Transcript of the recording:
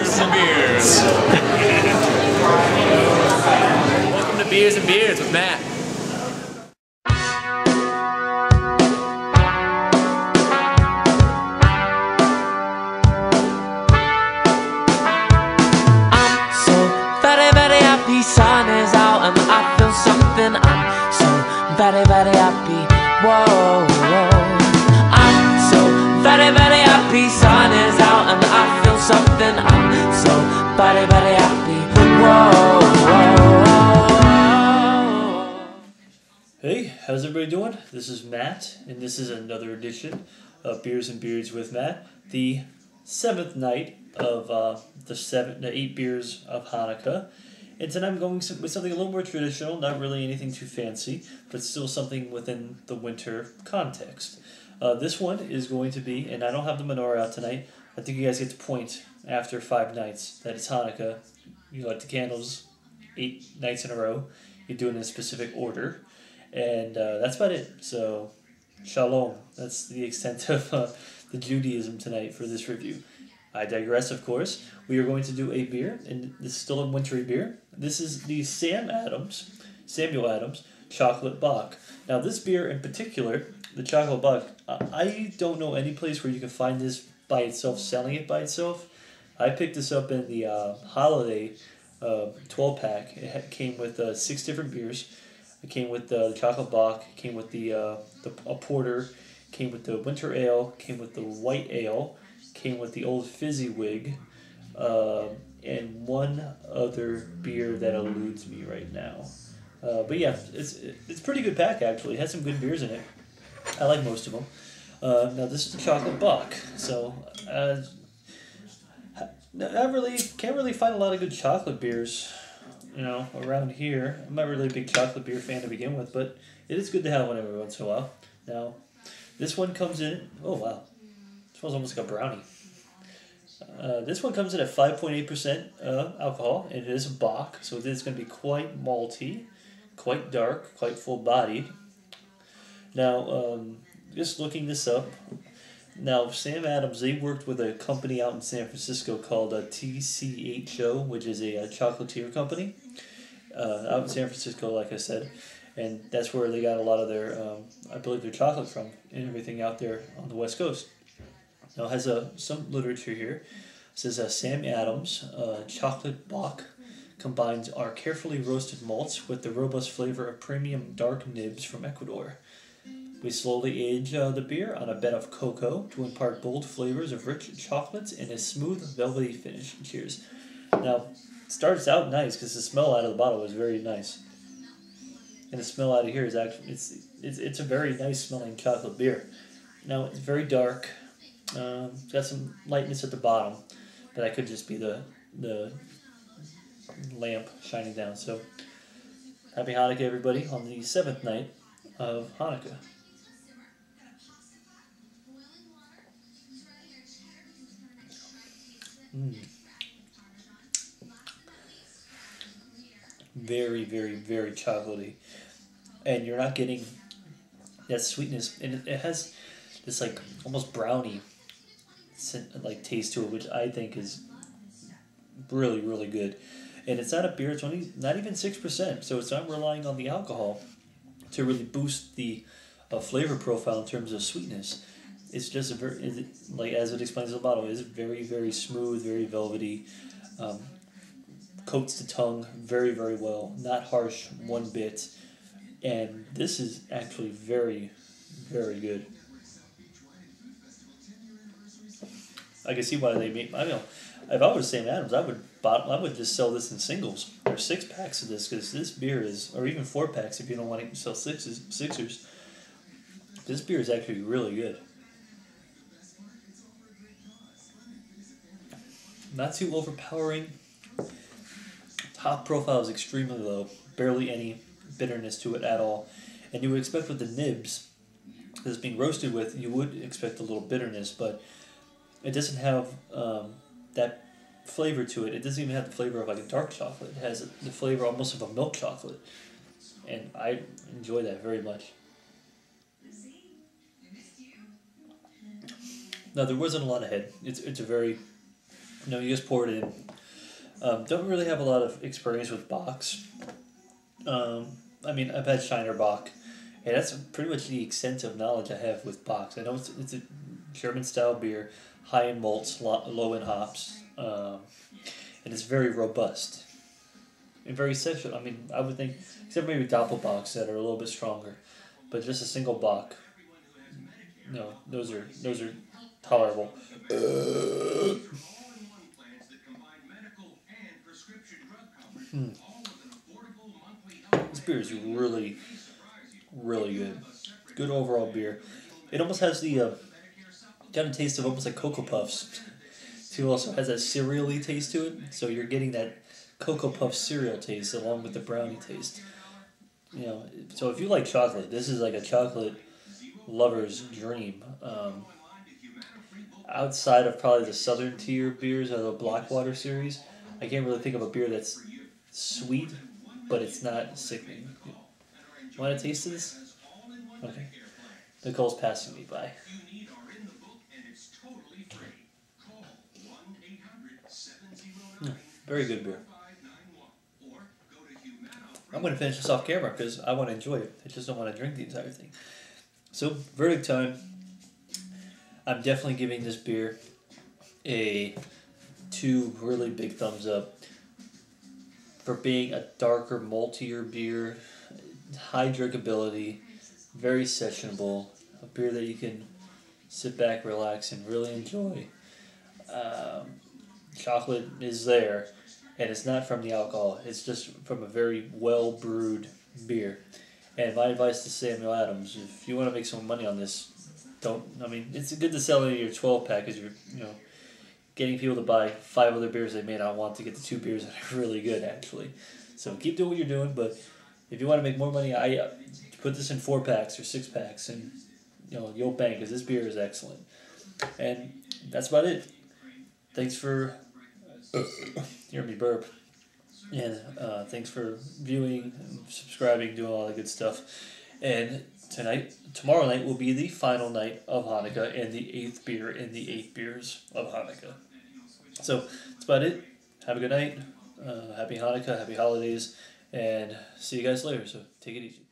Beers and Beers. Welcome to Beers and Beers with Matt. I'm so very, very happy. Sun is out and I feel something. I'm so very, very happy. Whoa, whoa. I'm so very, very happy. Sun is out and I feel something. I'm so very, very happy. Whoa, whoa, whoa. Hey, how's everybody doing? This is Matt, and this is another edition of Beers and Beards with Matt, the 7th night of the 8 beers of Hanukkah. And tonight I'm going with something a little more traditional, not really anything too fancy, but still something within the winter context. This one is going to be, and I don't have the menorah out tonight, I think you guys get to point after 5 nights that it's Hanukkah. You light the candles 8 nights in a row. You do it in a specific order. And that's about it. So, shalom. That's the extent of the Judaism tonight for this review. I digress, of course. We are going to do a beer, and this is still a wintry beer. This is the Samuel Adams Chocolate Bock. Now, this beer in particular, the Chocolate Bock, I don't know any place where you can find this by itself, selling it by itself. I picked this up in the holiday 12-pack. It came with 6 different beers. It came with the Chocolate Bock, came with a porter, came with the winter ale, came with the white ale, came with the old fizzy wig, and one other beer that eludes me right now. But yeah, it's a pretty good pack actually. It has some good beers in it. I like most of them. Now this is the Chocolate Bock, so can't really find a lot of good chocolate beers, around here. I'm not really a big chocolate beer fan to begin with, but it is good to have one every once in a while. Now, this one comes in, oh wow, it smells almost like a brownie. This one comes in at 5.8% alcohol, and it is a Bock, so it is going to be quite malty, quite dark, quite full-bodied. Now, just looking this up, now Sam Adams, they worked with a company out in San Francisco called TCHO, which is a chocolatier company out in San Francisco, like I said, and that's where they got a lot of their, I believe, their chocolate from and everything out there on the West Coast. Now it has some literature here. It says Sam Adams Chocolate Bock combines our carefully roasted malts with the robust flavor of premium dark nibs from Ecuador. We slowly age the beer on a bed of cocoa to impart bold flavors of rich chocolates and a smooth, velvety finish. Cheers. Now, it starts out nice because the smell out of the bottle is very nice. And the smell out of here is actually, it's a very nice smelling chocolate beer. Now, it's very dark. It's got some lightness at the bottom, but that could just be the lamp shining down. So, happy Hanukkah, everybody, on the 7th night of Hanukkah. Very, very, very chocolatey, and you're not getting that sweetness, and it has this like almost brownie like taste to it, which I think is really, really good. And it's not a beer; it's only not even 6%, so it's not relying on the alcohol to really boost the flavor profile in terms of sweetness. It's just like as it explains in the bottle, it's very, very smooth, very velvety. Coats the tongue very, very well. Not harsh one bit. And this is actually very, very good. I can see why they make. I know, if I was Sam Adams, I would just sell this in singles or 6-packs of this, because this beer is, or even 4-packs if you don't want to sell sixers. This beer is actually really good. Not too overpowering. Top profile is extremely low. Barely any bitterness to it at all. And you would expect with the nibs that it's being roasted with, you would expect a little bitterness, but it doesn't have that flavor to it. It doesn't even have the flavor of like a dark chocolate. It has the flavor almost of a milk chocolate. And I enjoy that very much. Now, there wasn't a lot of head. It's a very No, you just pour it in. Don't really have a lot of experience with Bocks. I mean, I've had Shiner Bock, and that's pretty much the extent of knowledge I have with Bocks. I know it's a German style beer, high in malts, low in hops, and it's very robust and very sessionable. I mean, I would think, except maybe Doppelbocks that are a little bit stronger, but just a single Bock. No, those are tolerable. This beer is really, really good. Good overall beer. It almost has the kind of taste of almost like Cocoa Puffs. It also has that cereal-y taste to it, so you're getting that Cocoa Puff cereal taste along with the brownie taste. You know, so if you like chocolate, this is like a chocolate lover's dream. Outside of probably the southern tier beers of the Blackwater series, I can't really think of a beer that's sweet, but it's not sickening. You want to taste this? Okay. Nicole's passing me by. Very good beer. I'm going to finish this off camera because I want to enjoy it. I just don't want to drink the entire thing. So, verdict time. I'm definitely giving this beer a 2 really big thumbs up for being a darker, maltier beer, high drinkability, very sessionable, a beer that you can sit back, relax, and really enjoy. Chocolate is there, and it's not from the alcohol. It's just from a very well brewed beer. And my advice to Samuel Adams: if you want to make some money on this, don't. I mean, it's good to sell it in your 12-pack because you're getting people to buy 5 other beers they may not want to get the 2 beers that are really good actually. So keep doing what you're doing, but if you want to make more money, I put this in 4-packs or 6-packs, and you'll bang because this beer is excellent. And that's about it. Thanks for hearing me burp. And thanks for viewing, and subscribing, doing all that good stuff. And tomorrow night will be the final night of Hanukkah and the 8th beer in the 8 beers of Hanukkah. So that's about it. Have a good night. Happy Hanukkah, happy holidays, and see you guys later. So take it easy.